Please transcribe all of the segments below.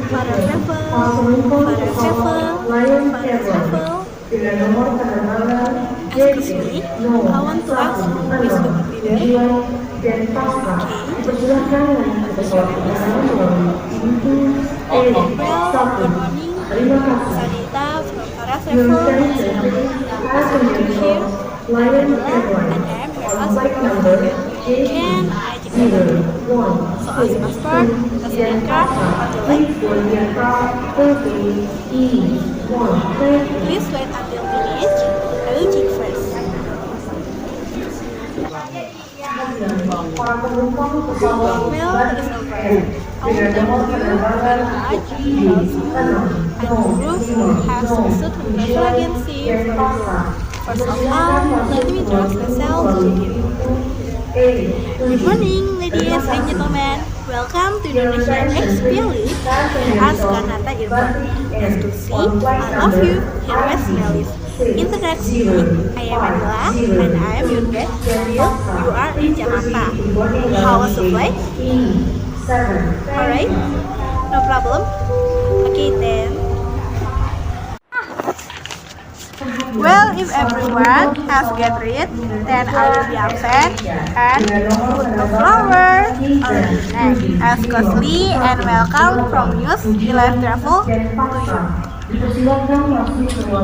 para travel, para travel. Excuse me, I want to ask who is the group leader? Okay. Well, good morning. Sanita from Para Travel. Here, and I am your husband. Can I take a photo? So as passport, resident card, or the like. Please wait until finished. I will check first. Well, it's over. I want to thank you very much because you and the group have succeeded in travel agency for the group. First of all, let me introduce myself to you. Good morning, ladies and gentlemen. Welcome to Indonesian Experience as Kanata Irfan. Nice to see all of you here with Melis. Introduction, I am Adela and I am your guest until you are in Jakarta. How was the flight? Alright, no problem. Okay then. Well, if everyone has gathered, then I will be absent and put a flower on the neck as costly and welcome from News Live Travel to you.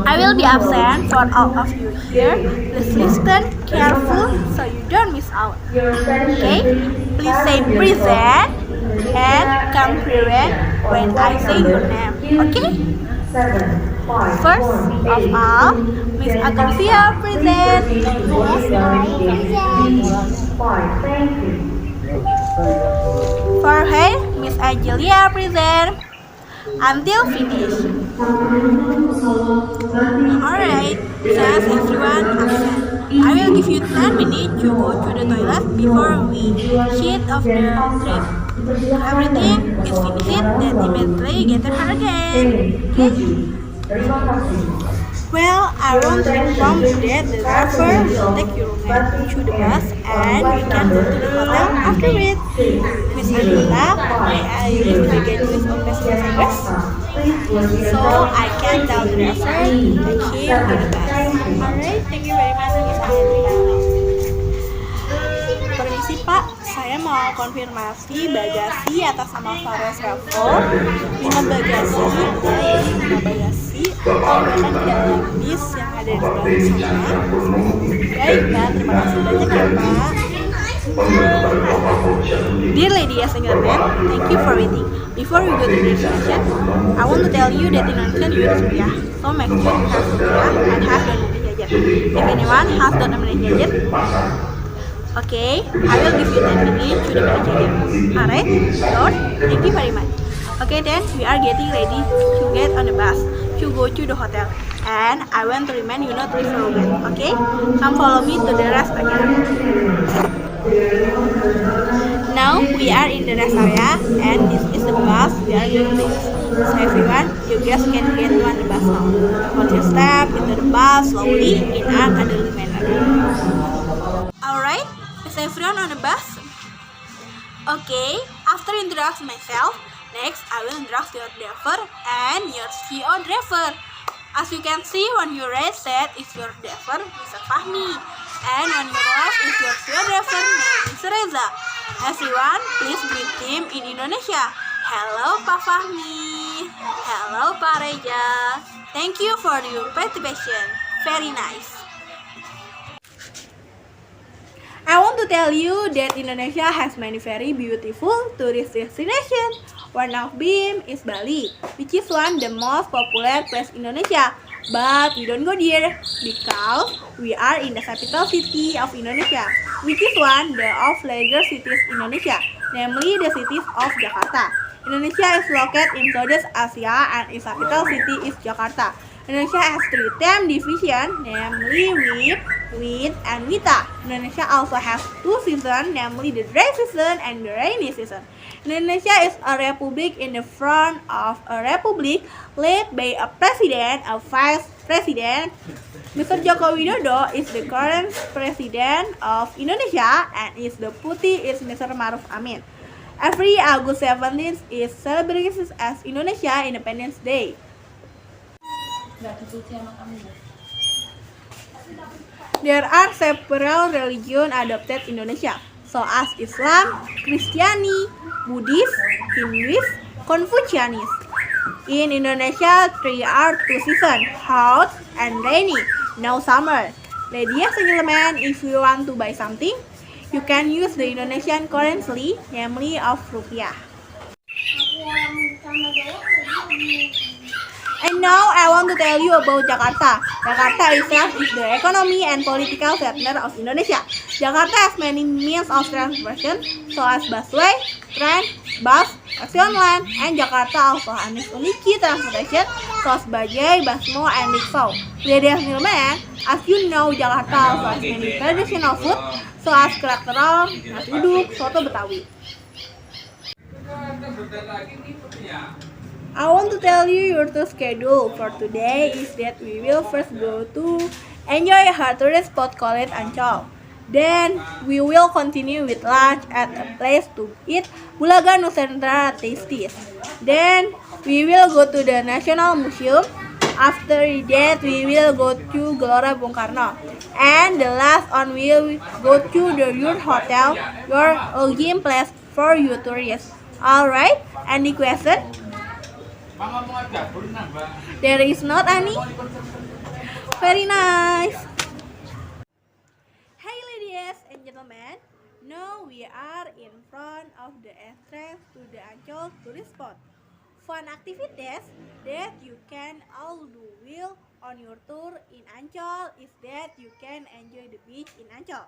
I will be absent for all of you here. Please listen careful so you don't miss out. Okay? Please say present and come prepared when I say your name. Okay? First of all, Miss Agoncia present. For her, Miss Angelia present. Until finish. Alright, says everyone absent. I will give you 10 minutes to go to the toilet before we hit off the trip. Everything is finished, then immediately get her again. Okay? Well, I want to inform you that the driver will take your man to the bus and we can go to the hotel after it. Miss Anita, may I leave the gateways of Miss Address? So I can tell the driver to take him to the bus. Alright, thank you very much, Miss Anita. Permisi Pak, saya mau konfirmasi bagasi atas nama Faros Travel. 5 bagasi, bahkan tidak ada bis yang ada di sebelah sana. Baik Pak, terima kasih banyak ya Pak. Dear ladies and gentlemen, thank you for waiting. Before we go to the destination, I want to tell you that Indonesian use rupiah. So make sure you have rupiah and have donated gadget. If anyone has donated gadget, okay, I will give you 10 minutes to the gadget. Alright, Lord, thank you very much. Okay then, we are getting ready to get on the bus to go to the hotel. And I want to remind you not to leave your room, okay? Come follow me to the rest again. Now we are in the rest area and this is the bus we are going to use. So everyone, you guys can get on the bus now. Once you step into the bus slowly in an orderly manner. Alright, is everyone on the bus? Okay, after introducing myself, next I will introduce your driver and your CEO driver. As you can see, on your right side is your driver, Mr. Fahmi, and on your left is your CEO driver, Mr. Reza. Everyone, please greet him in Indonesia. Hello, Pak Fahmi. Hello, Pak Reza. Thank you for your participation. Very nice. I want to tell you that Indonesia has many very beautiful tourist destinations. One of them is Bali, which is one of the most popular place in Indonesia. But we don't go there because we are in the capital city of Indonesia, which is one of the largest cities in Indonesia, namely the city of Jakarta. Indonesia is located in Southeast Asia and its capital city is Jakarta. Indonesia has 3 time divisions, namely WIP, WIT, and WITA. Indonesia also has 2 seasons, namely the dry season and the rainy season. Indonesia is a republic in the front of a republic led by a president, a vice president. Mr. Joko Widodo is the current president of Indonesia and its deputy is Mr. Maruf Amin. Every August 17th is celebrated as Indonesia Independence Day. There are several religions adopted in Indonesia, such as Islam, Christianity, Buddhist, Hinduism, Confucianism. In Indonesia, there are two seasons, hot and rainy, now summer. Ladies and gentlemen, if you want to buy something, you can use the Indonesian currency, namely of rupiah. And now I want to tell you about Jakarta. Jakarta itself is the economy and political center of Indonesia. Jakarta has many means of transportation, such as busway, train, bus, taxi online, and Jakarta also has unique transportation, such as bajai, busmo, and rickshaw. Ladies and gentlemen, as you know, Jakarta also has many traditional food, such as kerak telur, nasi uduk, soto Betawi. I want to tell you your tour schedule for today is that we will first go to enjoy a tourist spot called Ancol. Then we will continue with lunch at a place to eat Bulaga Nusantara tasties. Then we will go to the National Museum. After that we will go to Gelora Bung Karno. And the last one will go to the Yurt Hotel, your login place for you tourists. Alright, any question? There is not any? Very nice. Hey ladies and gentlemen, now we are in front of the entrance to the Ancol tourist spot. Fun activities that you can all do will on your tour in Ancol is that you can enjoy the beach in Ancol.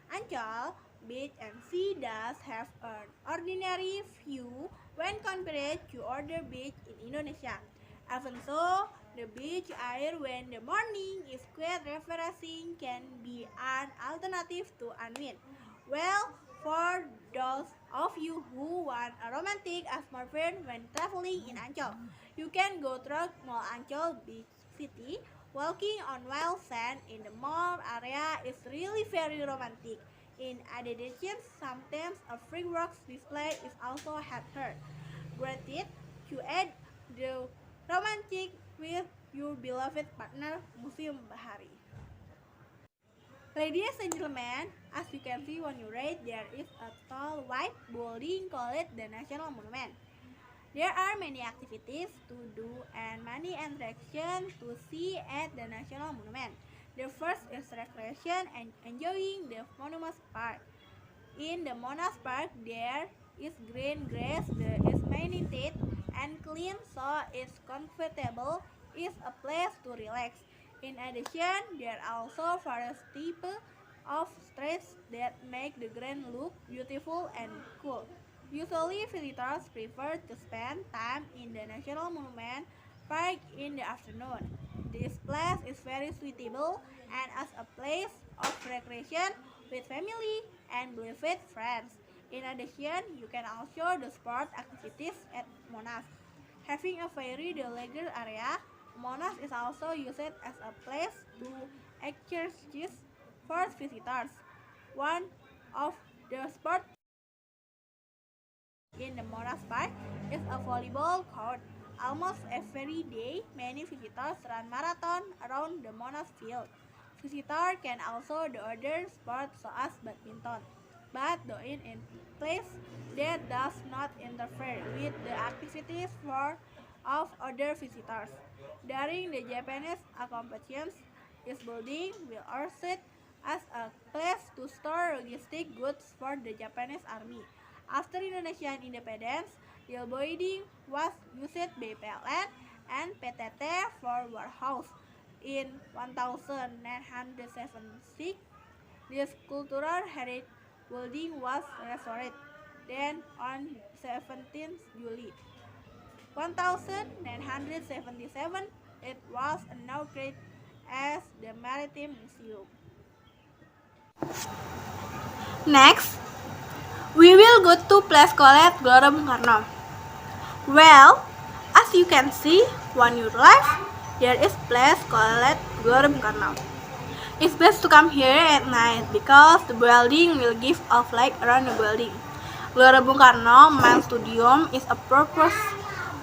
Ancol beach and sea does have an ordinary view when compared to other beach in Indonesia. Even so, the beach air when the morning is quite refreshing can be an alternative to unwind. Well, for those of you who want a romantic atmosphere when traveling in Ancol, you can go through Mall Ancol Beach City. Walking on wild sand in the mall area is really very romantic. In addition, sometimes a fireworks display is also held here. Granted, to add the romantic with your beloved partner, Museum Bahari. Ladies and gentlemen, as you can see on your right, there is a tall white building called the National Monument. There are many activities to do and many attractions to see at the National Monument. The first is recreation and enjoying the Monument Park. In the Monument Park, there is green grass that is maintained and clean, so it's comfortable. It's a place to relax. In addition, there are also various types of streets that make the ground look beautiful and cool. Usually, visitors prefer to spend time in the National Monument Park in the afternoon. This place is very suitable and as a place of recreation with family and beloved friends. In addition, you can also do sport activities at Monas. Having a very leisure area, Monas is also used as a place to exercise for visitors. One of the sports in the Monas Park is a volleyball court. Almost every day, many visitors run marathon around the Monas field. Visitors can also do other sports such as badminton, but doing in place that does not interfere with the activities of other visitors. During the Japanese occupations, this building will also serve as a place to store logistic goods for the Japanese army. After Indonesian independence, the building was used by PLN and PTT for warehouse. In 1976, this cultural heritage building was restored. Then on 17th July 1977, it was inaugurated as the Maritime Museum. Next, we will go to place called Gelora Bung Karno. Well, as you can see, on your left, there is place called Gelora Bung Karno. It's best to come here at night because the building will give off light around the building. Gelora Bung Karno Main Stadium is a purpose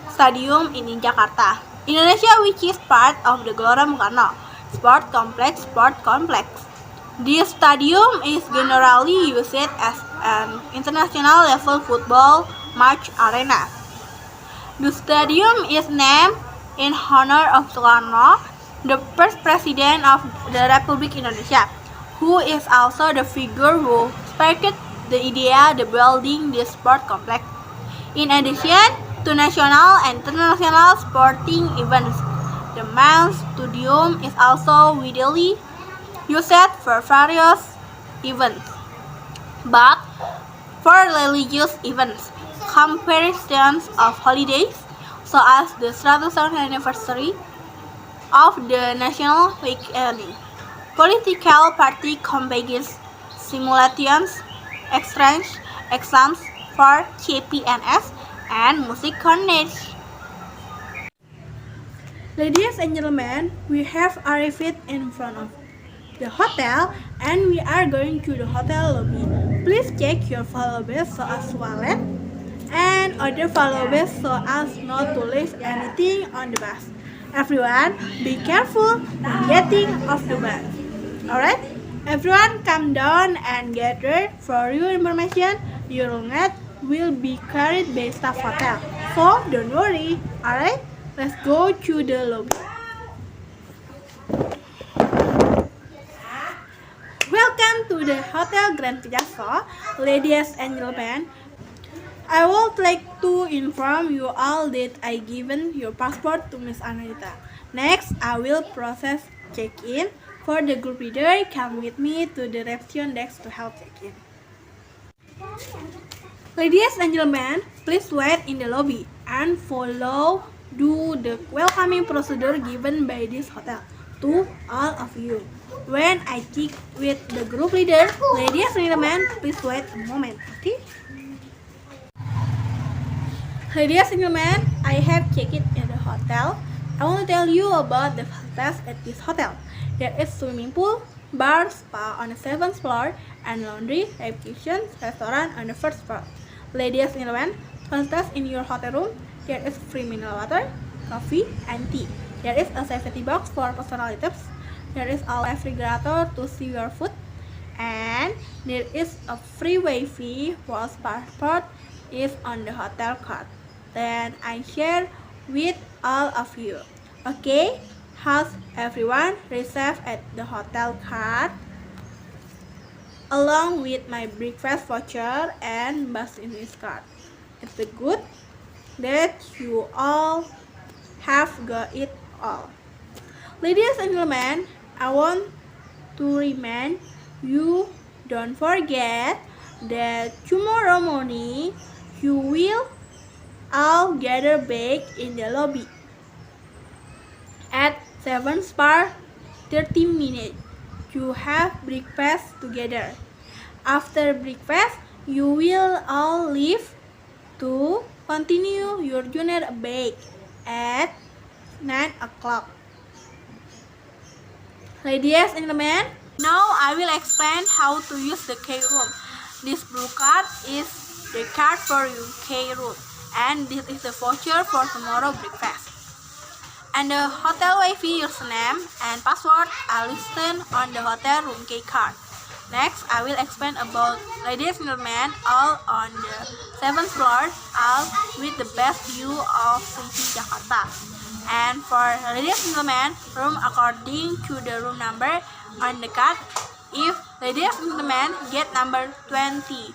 stadium in Jakarta, Indonesia, which is part of the Gelora Bung Karno Sport Complex. This stadium is generally used as an international level football match arena. The stadium is named in honor of Soekarno, the first president of the Republic Indonesia, who is also the figure who sparked the idea of building this sport complex. In addition to national and international sporting events, the main stadium is also widely used for various events, but for religious events, comparisons of holidays, such as the 100th anniversary of the national weekending, political party campaigns, simulations, exchange exams for KPNS, and music concerts. Ladies and gentlemen, we have arrived in front of the hotel and we are going to the hotel lobby. Please check your valuables so as wallet and other valuables so as not to leave anything on the bus. Everyone, be careful when getting off the bus. Alright? Everyone come down and gather. For your information, your luggage will be carried by staff hotel. So don't worry. Alright? Let's go to the lobby. Welcome to the Hotel Grand Piazza, ladies and gentlemen. I would like to inform you all that I given your passport to Miss Anita. Next, I will process check-in. For the group leader, come with me to the reception desk to help check-in. Ladies and gentlemen, please wait in the lobby and follow the welcoming procedure given by this hotel to all of you. When I check with the group leader, ladies and gentlemen, please wait a moment, okay? Ladies and gentlemen, I have checked in the hotel. I want to tell you about the facilities at this hotel. There is swimming pool, bar, spa on the 7th floor, and laundry, reception, restaurant on the 1st floor. Ladies and gentlemen, facilities in your hotel room. There is free mineral water, coffee, and tea. There is a safety box for personal items. There is a refrigerator to see your food. And there is a free Wi-Fi while passport is on the hotel card. Then I share with all of you. Okay, has everyone received at the hotel card? Along with my breakfast voucher and bus English card. It's good that you all have got it all. Ladies and gentlemen, I want to remind you, don't forget that tomorrow morning you will all gather back in the lobby at 7 star 30 minutes. You have breakfast together. After breakfast, you will all leave to continue your journey back at 9 o'clock. Ladies and gentlemen, now I will explain how to use the K room. This blue card is the card for your K room, and this is the voucher for tomorrow breakfast. And the hotel Wi-Fi username and password are listed on the hotel room key card. Next, I will explain about ladies and gentlemen all on the 7th floor, all with the best view of city Jakarta. And for ladies and gentlemen, room according to the room number on the card. If ladies and gentlemen get number 23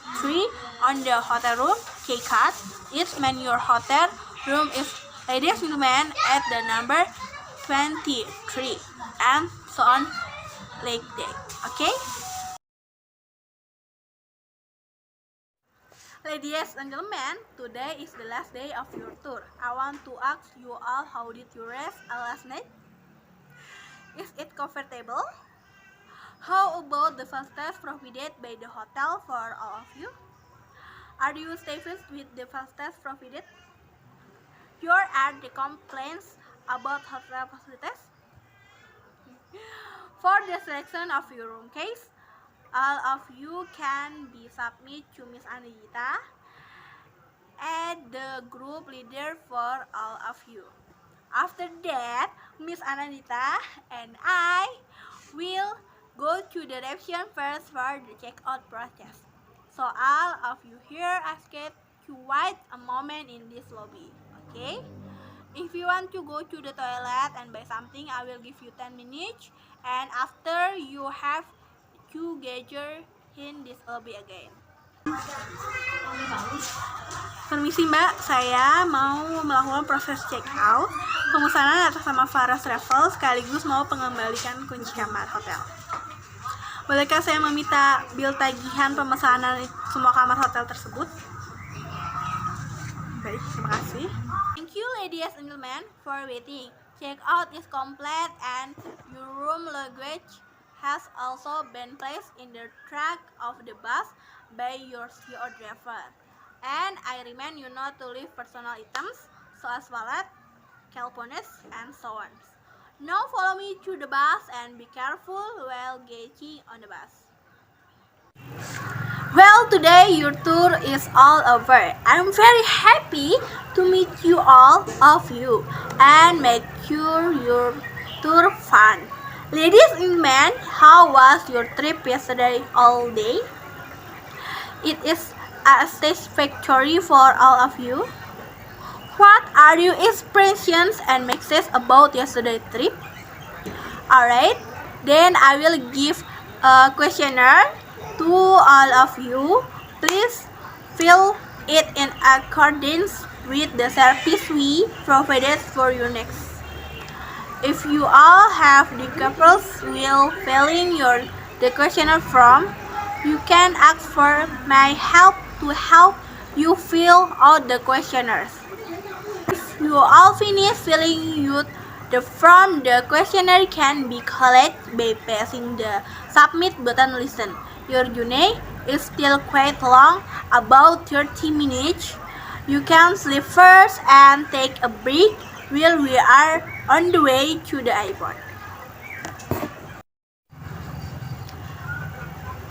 on the hotel room key card, it means your hotel room is ladies and gentlemen at the number 23 and so on like that. Okay? Ladies and gentlemen, today is the last day of your tour. I want to ask you all, how did you rest last night? Is it comfortable? How about the facilities provided by the hotel for all of you? Are you satisfied with the facilities provided? Here are the complaints about hotel facilities. For the selection of your room case, all of you can be submit to Miss Anita. as the group leader for all of you. After that, Miss Anandita and I will go to the reception first for the checkout process. So all of you here asked to wait a moment in this lobby, okay? If you want to go to the toilet and buy something, I will give you 10 minutes. And after you have to gather in this lobby again. Permisi Mbak, saya mau melakukan proses check out, pemesanan atas nama Faras Travel sekaligus mau mengembalikan kunci kamar hotel. Bolehkah saya meminta bil tagihan pemesanan semua kamar hotel tersebut? Baik, terima kasih. Thank you ladies and gentlemen for waiting. Check out is complete and your room luggage has also been placed in the trunk of the bus by your CEO driver. And I remind you not to leave personal items such as wallet, cell phones, and so on. Now follow me to the bus and be careful while getting on the bus. Well, today your tour is all over. I'm very happy to meet you all of you and make sure your tour fun. Ladies and men, how was your trip yesterday all day? It is satisfactory for all of you. What are your expressions and messages about yesterday's trip? Alright, then I will give a questionnaire to all of you. Please fill it in accordance with the service we provided for you next. If you all have the couples will filling the questionnaire form, you can ask for my help to help you fill out the questionnaires. If you all finish filling out the form, the questionnaire can be collected by pressing the submit button. Listen, your journey is still quite long, about 30 minutes. You can sleep first and take a break while we are on the way to the airport.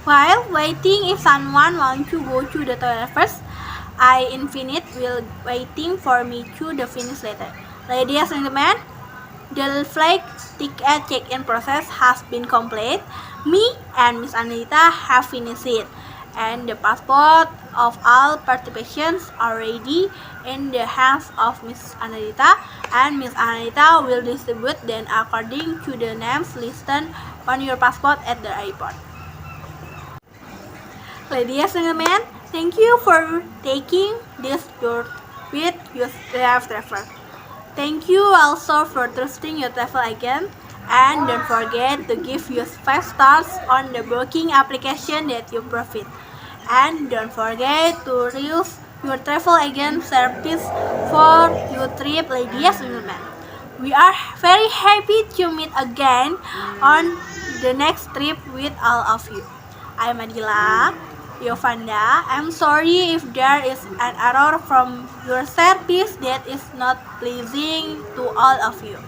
While waiting, if someone wants to go to the toilet first, I infinite will waiting for me to the finish later. Ladies and gentlemen, the flight ticket check-in process has been complete. Me and Miss Anita have finished it, and the passport of all participants are ready in the hands of Miss Anita, and Miss Anita will distribute them according to the names listed on your passport at the airport. Ladies and gentlemen, thank you for taking this tour with your travel. Thank you also for trusting your travel agent, and don't forget to give us 5 stars on the booking application that you profit. And don't forget to use your travel agent service for your trip, ladies and gentlemen. We are very happy to meet again on the next trip with all of you. I'm Adila Yovanda. I'm sorry if there is an error from your service that is not pleasing to all of you.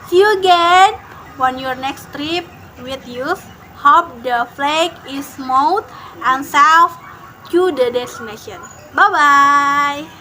See you again on your next trip with you. Hope the flight is smooth and safe to the destination. Bye bye.